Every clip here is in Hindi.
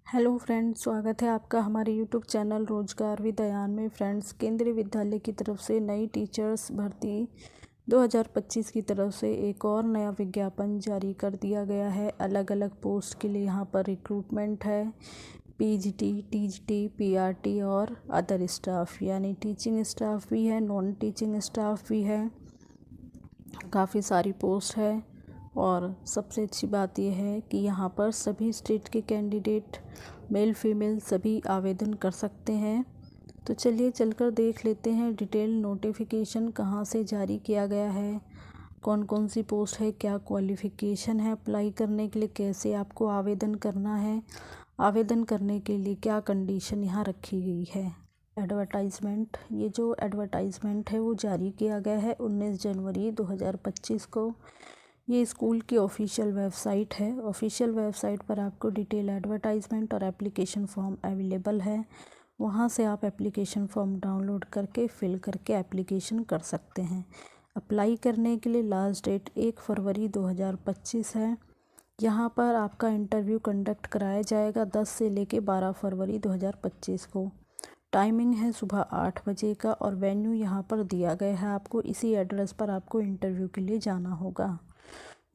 हेलो फ्रेंड्स, स्वागत है आपका हमारे यूट्यूब चैनल रोजगार विद अयान में। फ्रेंड्स, केंद्रीय विद्यालय की तरफ से नई टीचर्स भर्ती 2025 की तरफ से एक और नया विज्ञापन जारी कर दिया गया है। अलग अलग पोस्ट के लिए यहाँ पर रिक्रूटमेंट है। पीजीटी, टीजीटी, पीआरटी और अदर स्टाफ, यानी टीचिंग स्टाफ भी है, नॉन टीचिंग स्टाफ भी है। काफ़ी सारी पोस्ट है और सबसे अच्छी बात यह है कि यहाँ पर सभी स्टेट के कैंडिडेट मेल फीमेल सभी आवेदन कर सकते हैं। तो चलिए चलकर देख लेते हैं डिटेल नोटिफिकेशन कहाँ से जारी किया गया है, कौन कौन सी पोस्ट है, क्या क्वालिफ़िकेशन है अप्लाई करने के लिए, कैसे आपको आवेदन करना है, आवेदन करने के लिए क्या कंडीशन यहाँ रखी गई है। एडवर्टाइजमेंट, ये जो एडवर्टाइजमेंट है वो जारी किया गया है 19 जनवरी 2025 को। ये स्कूल की ऑफिशियल वेबसाइट है। ऑफिशियल वेबसाइट पर आपको डिटेल एडवर्टाइजमेंट और एप्लीकेशन फॉर्म अवेलेबल है। वहाँ से आप एप्लीकेशन फॉर्म डाउनलोड करके फिल करके एप्लीकेशन कर सकते हैं। अप्लाई करने के लिए लास्ट डेट 1 फरवरी 2025 है। यहाँ पर आपका इंटरव्यू कंडक्ट कराया जाएगा 10 से लेके 12 फरवरी 2025 को। टाइमिंग है सुबह 8 बजे का और वेन्यू यहाँ पर दिया गया है आपको। इसी एड्रेस पर आपको इंटरव्यू के लिए जाना होगा।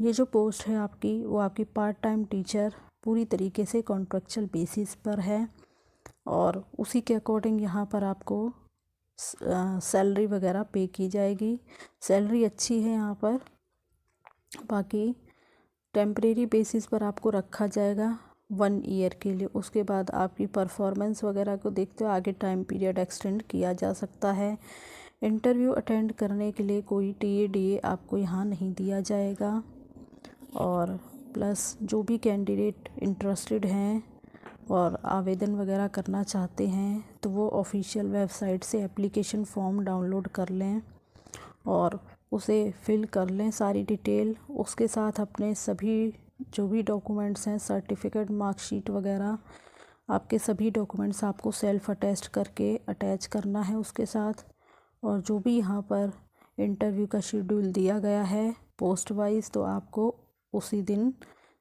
ये जो पोस्ट है आपकी, वो आपकी पार्ट टाइम टीचर पूरी तरीके से कॉन्ट्रेक्चुअल बेसिस पर है और उसी के अकॉर्डिंग यहाँ पर आपको सैलरी वगैरह पे की जाएगी। सैलरी अच्छी है यहाँ पर। बाकी टेम्परेरी बेसिस पर आपको रखा जाएगा 1 ईयर के लिए। उसके बाद आपकी परफॉर्मेंस वगैरह को देखते हुए आगे टाइम पीरियड एक्सटेंड किया जा सकता है। इंटरव्यू अटेंड करने के लिए कोई टीए आपको यहाँ नहीं दिया जाएगा। और प्लस जो भी कैंडिडेट इंटरेस्टेड हैं और आवेदन वगैरह करना चाहते हैं तो वो ऑफिशियल वेबसाइट से एप्लीकेशन फॉर्म डाउनलोड कर लें और उसे फिल कर लें सारी डिटेल। उसके साथ अपने सभी जो भी डॉक्यूमेंट्स हैं, सर्टिफिकेट, मार्कशीट वगैरह, आपके सभी डॉक्यूमेंट्स आपको सेल्फ अटेस्ट करके अटैच करना है उसके साथ। और जो भी यहाँ पर इंटरव्यू का शेड्यूल दिया गया है पोस्ट वाइज, तो आपको उसी दिन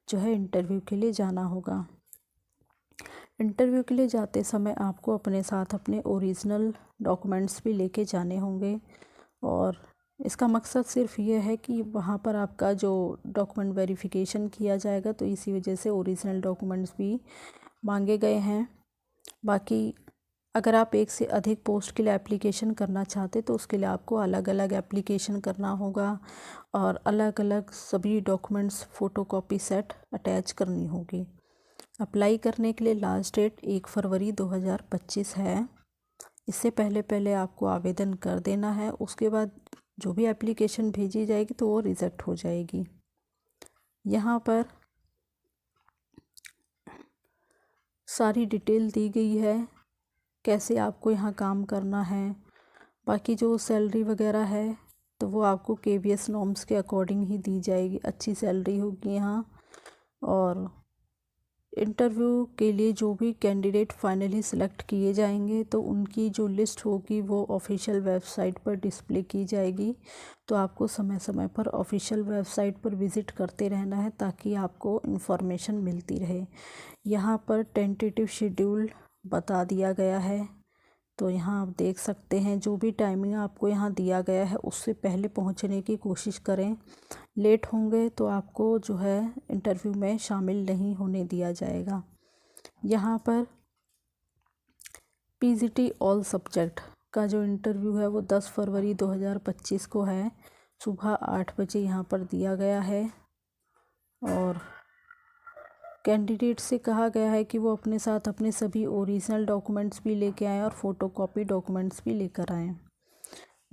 जो है इंटरव्यू के लिए जाना होगा। इंटरव्यू के लिए जाते समय आपको अपने साथ अपने ओरिजिनल डॉक्यूमेंट्स भी लेके जाने होंगे और इसका मकसद सिर्फ ये है कि वहाँ पर आपका जो डॉक्यूमेंट वेरिफिकेशन किया जाएगा, तो इसी वजह से ओरिजिनल डॉक्यूमेंट्स भी मांगे गए हैं। बाकी अगर आप एक से अधिक पोस्ट के लिए एप्लीकेशन करना चाहते तो उसके लिए आपको अलग अलग एप्लीकेशन करना होगा और अलग अलग सभी डॉक्यूमेंट्स फ़ोटोकॉपी सेट अटैच करनी होगी। अप्लाई करने के लिए लास्ट डेट 1 फरवरी 2025 है। इससे पहले आपको आवेदन कर देना है। उसके बाद जो भी एप्लीकेशन भेजी जाएगी तो वो रिजेक्ट हो जाएगी। यहाँ पर सारी डिटेल दी गई है कैसे आपको यहाँ काम करना है। बाकी जो सैलरी वगैरह है तो वो आपको केवीएस नॉर्म्स के अकॉर्डिंग ही दी जाएगी। अच्छी सैलरी होगी यहाँ। और इंटरव्यू के लिए जो भी कैंडिडेट फाइनली सिलेक्ट किए जाएंगे तो उनकी जो लिस्ट होगी वो ऑफिशियल वेबसाइट पर डिस्प्ले की जाएगी। तो आपको समय समय पर ऑफिशियल वेबसाइट पर विज़िट करते रहना है ताकि आपको इन्फॉर्मेशन मिलती रहे। यहाँ पर टेंटेटिव शेड्यूल बता दिया गया है, तो यहाँ आप देख सकते हैं जो भी टाइमिंग आपको यहाँ दिया गया है उससे पहले पहुँचने की कोशिश करें। लेट होंगे तो आपको जो है इंटरव्यू में शामिल नहीं होने दिया जाएगा। यहाँ पर पीजीटी ऑल सब्जेक्ट का जो इंटरव्यू है वो 10 फरवरी 2025 को है। सुबह 8 बजे यहाँ पर दिया गया है और कैंडिडेट से कहा गया है कि वो अपने साथ अपने सभी ओरिजिनल डॉक्यूमेंट्स भी लेके आएँ और फ़ोटोकॉपी डॉक्यूमेंट्स भी लेकर आएँ।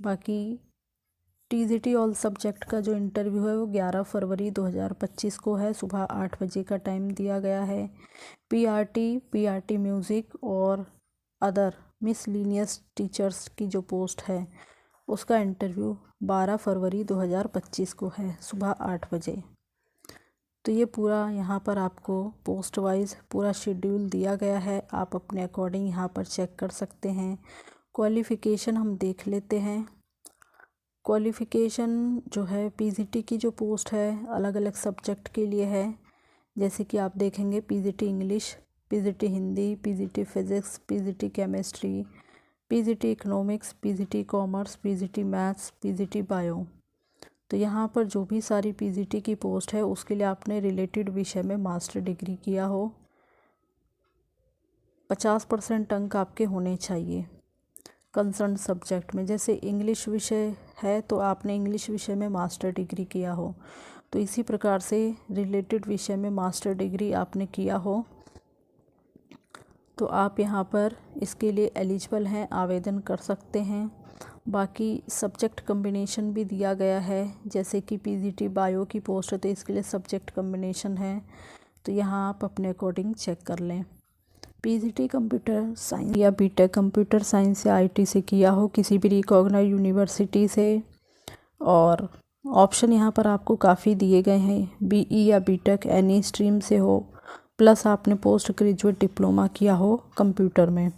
बाकी टीजीटी ऑल सब्जेक्ट का जो इंटरव्यू है वो 11 फरवरी 2025 को है। सुबह 8 बजे का टाइम दिया गया है। पीआरटी म्यूज़िक और अदर मिसलीनियस टीचर्स की जो पोस्ट है उसका इंटरव्यू 12 फरवरी 2025 को है सुबह 8 बजे। तो ये पूरा यहाँ पर आपको पोस्ट वाइज पूरा शेड्यूल दिया गया है। आप अपने अकॉर्डिंग यहाँ पर चेक कर सकते हैं। क्वालिफ़िकेशन हम देख लेते हैं। क्वालिफ़िकेशन जो है पीजीटी की जो पोस्ट है अलग अलग सब्जेक्ट के लिए है। जैसे कि आप देखेंगे PGT English PGT Hindi, PGT physics, PGT chemistry, PGT economics, PGT commerce, PGT maths, PGT bio. तो यहाँ पर जो भी सारी पीजीटी की पोस्ट है उसके लिए आपने रिलेटेड विषय में मास्टर डिग्री किया हो। 50% अंक आपके होने चाहिए कंसर्न सब्जेक्ट में। जैसे इंग्लिश विषय है तो आपने इंग्लिश विषय में मास्टर डिग्री किया हो, तो इसी प्रकार से रिलेटेड विषय में मास्टर डिग्री आपने किया हो तो आप यहाँ पर इसके लिए एलिजिबल हैं, आवेदन कर सकते हैं। बाकी सब्जेक्ट कम्बिनेशन भी दिया गया है, जैसे कि पीजीटी बायो की पोस्ट है तो इसके लिए सब्जेक्ट कम्बिनेशन है, तो यहाँ आप अपने अकॉर्डिंग चेक कर लें। पीजीटी कंप्यूटर साइंस या बीटेक कंप्यूटर साइंस या आईटी से किया हो किसी भी रिकॉग्नाइज्ड यूनिवर्सिटी से, और ऑप्शन यहाँ पर आपको काफ़ी दिए गए हैं, बीई या बीटेक एनी स्ट्रीम से हो, प्लस आपने पोस्ट ग्रेजुएट डिप्लोमा किया हो कंप्यूटर में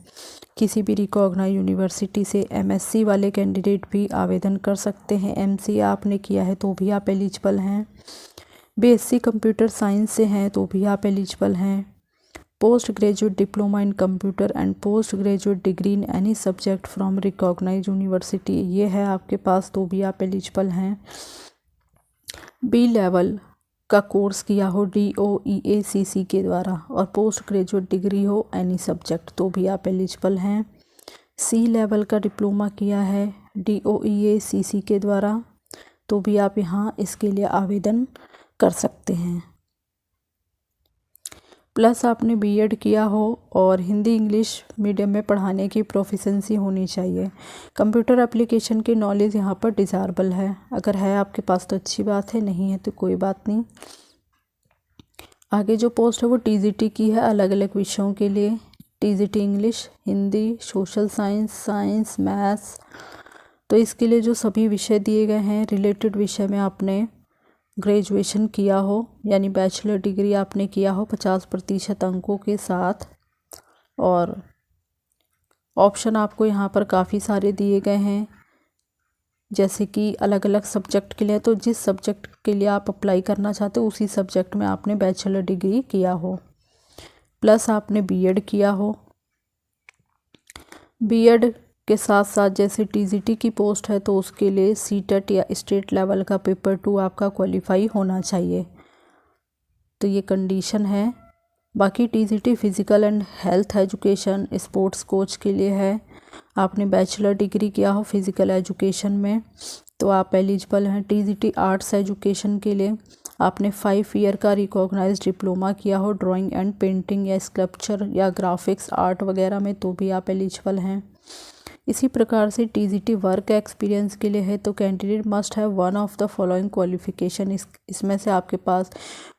किसी भी रिकॉग्नाइज्ड यूनिवर्सिटी से। एमएससी वाले कैंडिडेट भी आवेदन कर सकते हैं, एमसीए आपने किया है तो भी आप एलिजिबल हैं, बीएससी कंप्यूटर साइंस से हैं तो भी आप एलिजिबल हैं, post graduate diploma in computer and post graduate degree in any subject from recognised university ये है आपके पास तो भी आप एलिजिबल हैं। बी लेवल का कोर्स किया हो DOEACC के द्वारा और पोस्ट ग्रेजुएट डिग्री हो एनी सब्जेक्ट तो भी आप एलिजिबल हैं। सी लेवल का डिप्लोमा किया है DOEACC के द्वारा तो भी आप यहाँ इसके लिए आवेदन कर सकते हैं। प्लस आपने बीएड किया हो और हिंदी इंग्लिश मीडियम में पढ़ाने की प्रोफिशेंसी होनी चाहिए। कंप्यूटर एप्लीकेशन की नॉलेज यहाँ पर डिज़ायरेबल है, अगर है आपके पास तो अच्छी बात है, नहीं है तो कोई बात नहीं। आगे जो पोस्ट है वो टीजीटी की है अलग अलग विषयों के लिए, TGT English, Hindi, social science, science, maths. तो इसके लिए जो सभी विषय दिए गए हैं रिलेटेड विषय में आपने ग्रेजुएशन किया हो यानी बैचलर डिग्री आपने किया हो 50% अंकों के साथ। और ऑप्शन आपको यहाँ पर काफ़ी सारे दिए गए हैं, जैसे कि अलग अलग सब्जेक्ट के लिए, तो जिस सब्जेक्ट के लिए आप अप्लाई करना चाहते हो उसी सब्जेक्ट में आपने बैचलर डिग्री किया हो, प्लस आपने बीएड किया हो। बीएड के साथ साथ जैसे टीजीटी की पोस्ट है तो उसके लिए सीटेट या स्टेट लेवल का पेपर 2 आपका क्वालिफाई होना चाहिए, तो ये कंडीशन है। बाकी TGT physical and health education sports coach के लिए है, आपने बैचलर डिग्री किया हो फिज़िकल एजुकेशन में तो आप एलिजिबल हैं। टीजीटी आर्ट्स एजुकेशन के लिए आपने 5 ईयर का रिकॉग्नाइज्ड डिप्लोमा किया हो ड्राइंग एंड पेंटिंग या स्कल्पचर या ग्राफिक्स आर्ट वगैरह में तो भी आप एलिजिबल हैं। इसी प्रकार से टीजीटी वर्क एक्सपीरियंस के लिए है तो candidate must have one of the following qualification, इसमें से आपके पास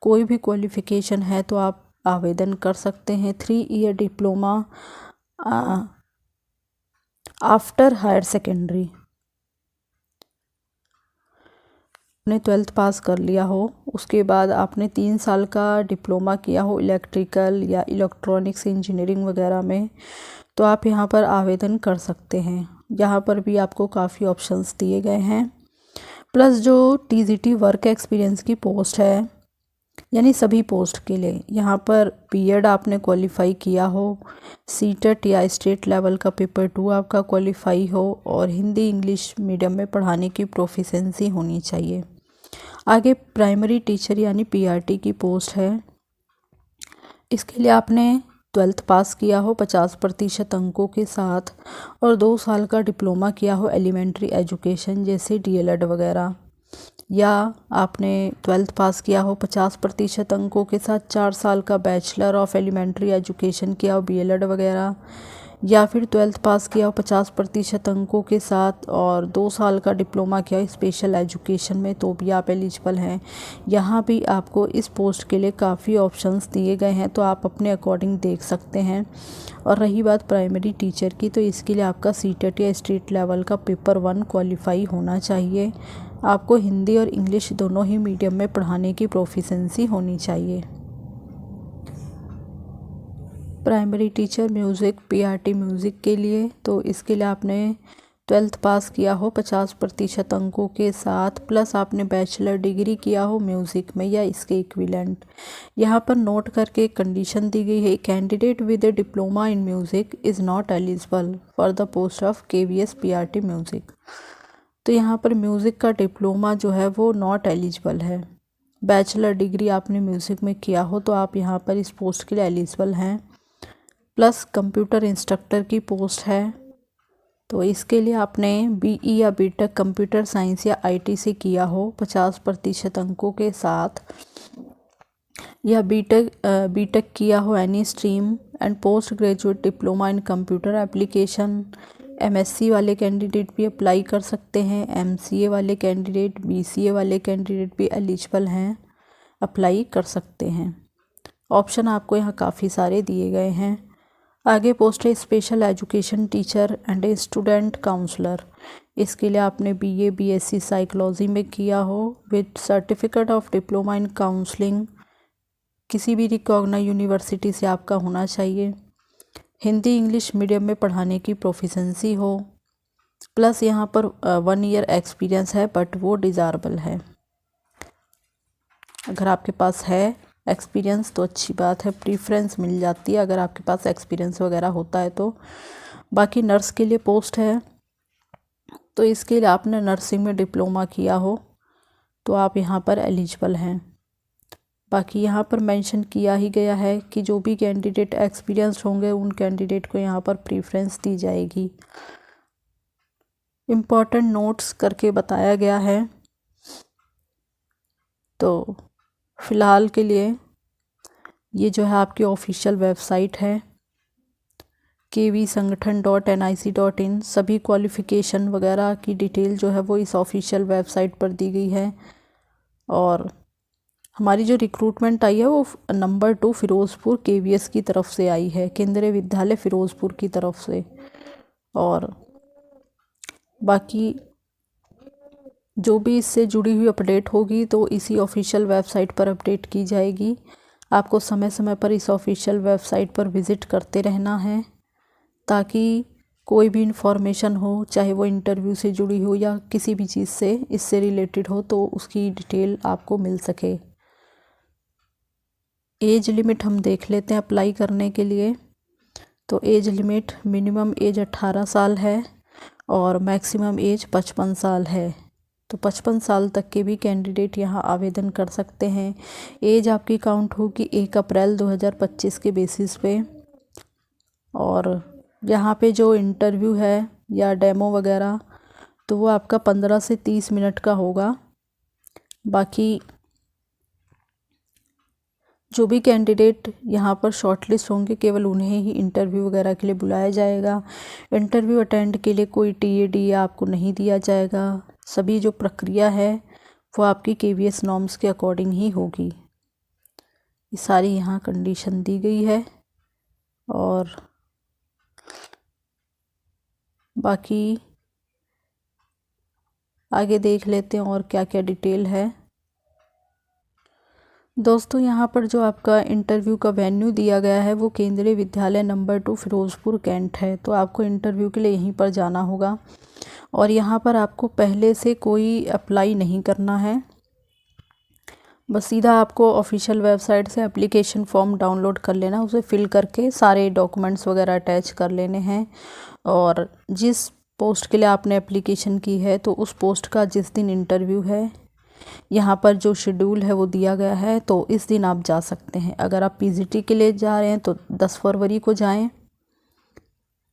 कोई भी क्वालिफ़िकेशन है तो आप आवेदन कर सकते हैं। 3 year diploma after higher secondary, आपने 12th पास कर लिया हो, उसके बाद आपने 3 साल का डिप्लोमा किया हो इलेक्ट्रिकल या इलेक्ट्रॉनिक्स इंजीनियरिंग वगैरह में तो आप यहाँ पर आवेदन कर सकते हैं। यहाँ पर भी आपको काफ़ी ऑप्शंस दिए गए हैं। प्लस जो टीजीटी वर्क एक्सपीरियंस की पोस्ट है यानी सभी पोस्ट के लिए यहाँ पर बीएड आपने क्वालिफाई किया हो, सीटेट या स्टेट लेवल का पेपर 2 आपका क्वालिफाई हो और हिंदी इंग्लिश मीडियम में पढ़ाने की प्रोफिशेंसी होनी चाहिए। आगे प्राइमरी टीचर यानी पीआरटी की पोस्ट है, इसके लिए आपने 12th पास किया हो 50% अंकों के साथ और 2 साल का डिप्लोमा किया हो एलिमेंट्री एजुकेशन जैसे डीएलएड वगैरह, या आपने 12th पास किया हो 50% अंकों के साथ 4 साल का बैचलर ऑफ एलिमेंट्री एजुकेशन किया हो बीएलएड वगैरह, या फिर 12th पास किया हो 50% अंकों के साथ और 2 साल का डिप्लोमा किया हो स्पेशल एजुकेशन में तो भी आप एलिजिबल हैं। यहाँ भी आपको इस पोस्ट के लिए काफ़ी ऑप्शंस दिए गए हैं तो आप अपने अकॉर्डिंग देख सकते हैं। और रही बात प्राइमरी टीचर की तो इसके लिए आपका सीटेट या स्टेट लेवल का पेपर 1 क्वालिफाई होना चाहिए, आपको हिंदी और इंग्लिश दोनों ही मीडियम में पढ़ाने की प्रोफिशेंसी होनी चाहिए। Primary teacher music PRT music के लिए तो इसके लिए आपने 12th पास किया हो 50% अंकों के साथ, प्लस आपने बैचलर डिग्री किया हो म्यूज़िक में या इसके इक्विवेलेंट। यहाँ पर नोट करके एक कंडीशन दी गई है, candidate with A diploma in music is not eligible for the post of KVS PRT music. तो यहाँ पर म्यूज़िक का डिप्लोमा जो है वो नॉट एलिजिबल है। बैचलर डिग्री आपने म्यूज़िक में किया हो तो आप यहाँ पर इस पोस्ट के लिए एलिजिबल हैं। प्लस कंप्यूटर इंस्ट्रक्टर की पोस्ट है, तो इसके लिए आपने BE या BTech कंप्यूटर साइंस या IT से किया हो 50% अंकों के साथ, या BTech किया हो any stream and post graduate diploma in computer application. MSc वाले कैंडिडेट भी अप्लाई कर सकते हैं, MCA वाले कैंडिडेट, BCA वाले कैंडिडेट भी एलिजिबल हैं, अप्लाई कर सकते हैं। ऑप्शन आपको यहाँ काफ़ी सारे दिए गए हैं। आगे पोस्ट है special education teacher and a student counsellor. इसके लिए आपने BA BSc साइकोलॉजी में किया हो with certificate of diploma in counselling, किसी भी रिकॉग्नाइज्ड यूनिवर्सिटी से आपका होना चाहिए। हिंदी इंग्लिश मीडियम में पढ़ाने की प्रोफिशेंसी हो, प्लस यहाँ पर 1 ईयर एक्सपीरियंस है बट वो डिज़ायरेबल है। अगर आपके पास है एक्सपीरियंस तो अच्छी बात है, प्रीफ्रेंस मिल जाती है अगर आपके पास एक्सपीरियंस वगैरह होता है तो। बाकी नर्स के लिए पोस्ट है, तो इसके लिए आपने नर्सिंग में डिप्लोमा किया हो तो आप यहाँ पर एलिजिबल हैं। बाकी यहाँ पर मेंशन किया ही गया है कि जो भी कैंडिडेट एक्सपीरियंस होंगे उन कैंडिडेट को यहाँ पर प्रीफ्रेंस दी जाएगी। इम्पॉर्टेंट नोट्स करके बताया गया है। तो फ़िलहाल के लिए ये जो है आपकी ऑफिशियल वेबसाइट है kvsangathan.nic.in। सभी क्वालिफ़िकेशन वगैरह की डिटेल जो है वो इस ऑफिशियल वेबसाइट पर दी गई है। और हमारी जो रिक्रूटमेंट आई है वो नंबर 2 फ़िरोज़पुर KVS की तरफ से आई है, केंद्रीय विद्यालय फ़िरोज़पुर की तरफ से। और बाकी जो भी इससे जुड़ी हुई अपडेट होगी तो इसी ऑफिशियल वेबसाइट पर अपडेट की जाएगी। आपको समय समय पर इस ऑफिशियल वेबसाइट पर विज़िट करते रहना है ताकि कोई भी इन्फॉर्मेशन हो, चाहे वो इंटरव्यू से जुड़ी हो या किसी भी चीज़ से इससे रिलेटेड हो, तो उसकी डिटेल आपको मिल सके। एज लिमिट हम देख लेते हैं अप्लाई करने के लिए। तो एज लिमिट मिनिमम एज 18 साल है और मैक्सिमम एज 55 साल है। तो 55 साल तक के भी कैंडिडेट यहाँ आवेदन कर सकते हैं। एज आपकी काउंट होगी 1 अप्रैल 2025 के बेसिस पे। और यहाँ पे जो इंटरव्यू है या डेमो वगैरह तो वो आपका 15 से 30 मिनट का होगा। बाकी जो भी कैंडिडेट यहाँ पर शॉर्टलिस्ट होंगे केवल उन्हें ही इंटरव्यू वगैरह के लिए बुलाया जाएगा। इंटरव्यू अटेंड के लिए कोई TAD आपको नहीं दिया जाएगा। सभी जो प्रक्रिया है वो आपकी KVS नॉर्म्स के अकॉर्डिंग ही होगी। ये सारी यहाँ कंडीशन दी गई है। और बाकी आगे देख लेते हैं और क्या क्या डिटेल है। दोस्तों यहाँ पर जो आपका इंटरव्यू का वेन्यू दिया गया है वो केंद्रीय विद्यालय नंबर 2 फ़िरोज़पुर कैंट है। तो आपको इंटरव्यू के लिए यहीं पर जाना होगा और यहाँ पर आपको पहले से कोई अप्लाई नहीं करना है। बस सीधा आपको ऑफिशियल वेबसाइट से एप्लीकेशन फॉर्म डाउनलोड कर लेना, उसे फिल करके सारे डॉक्यूमेंट्स वगैरह अटैच कर लेने हैं। और जिस पोस्ट के लिए आपने एप्लीकेशन की है तो उस पोस्ट का जिस दिन इंटरव्यू है यहाँ पर जो शेड्यूल है वो दिया गया है, तो इस दिन आप जा सकते हैं। अगर आप PGT के लिए जा रहे हैं तो 10 फरवरी को जाएं,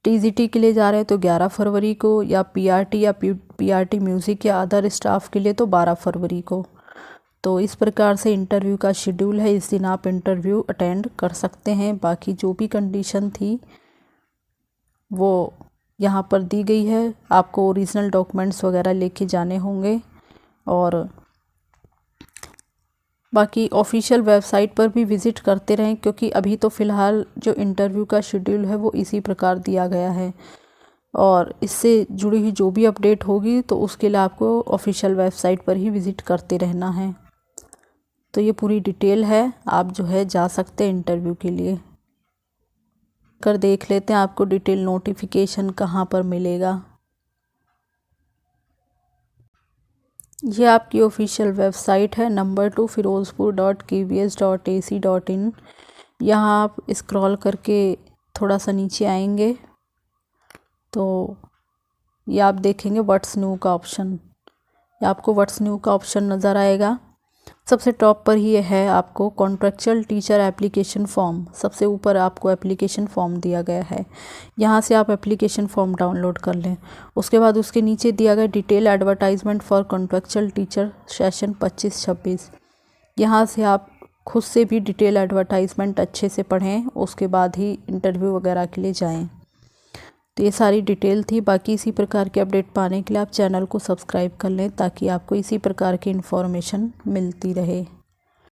TGT के लिए जा रहे हैं तो 11 फरवरी को, या PRT या PRT म्यूज़िक या अदर स्टाफ के लिए तो 12 फरवरी को। तो इस प्रकार से इंटरव्यू का शेड्यूल है, इस दिन आप इंटरव्यू अटेंड कर सकते हैं। बाकी जो भी कंडीशन थी वो यहाँ पर दी गई है। आपको ओरिजिनल डॉक्यूमेंट्स वगैरह लेके जाने होंगे। और बाकी ऑफिशियल वेबसाइट पर भी विज़िट करते रहें क्योंकि अभी तो फ़िलहाल जो इंटरव्यू का शेड्यूल है वो इसी प्रकार दिया गया है। और इससे जुड़ी हुई जो भी अपडेट होगी तो उसके लिए आपको ऑफिशियल वेबसाइट पर ही विज़िट करते रहना है। तो ये पूरी डिटेल है, आप जो है जा सकते हैं इंटरव्यू के लिए। कर देख लेते हैं आपको डिटेल नोटिफिकेशन कहाँ पर मिलेगा। ये आपकी ऑफिशियल वेबसाइट है number2firozpur.kbs.ac.in। यहाँ आप स्क्रॉल करके थोड़ा सा नीचे आएंगे तो ये आप देखेंगे व्हाट्स न्यू का ऑप्शन। ये आपको व्हाट्स न्यू का ऑप्शन नज़र आएगा। सबसे टॉप पर ही है आपको कॉन्ट्रेक्चुअल टीचर एप्लीकेशन फॉर्म। सबसे ऊपर आपको एप्लीकेशन फॉर्म दिया गया है, यहाँ से आप एप्लीकेशन फॉर्म डाउनलोड कर लें। उसके बाद उसके नीचे दिया गया detail advertisement for contractual teacher session 25-26। यहाँ से आप खुद से भी डिटेल एडवर्टाइजमेंट अच्छे से पढ़ें, उसके बाद ही इंटरव्यू वगैरह के लिए जाएं। तो ये सारी डिटेल थी। बाकी इसी प्रकार के अपडेट पाने के लिए आप चैनल को सब्सक्राइब कर लें ताकि आपको इसी प्रकार की इन्फॉर्मेशन मिलती रहे।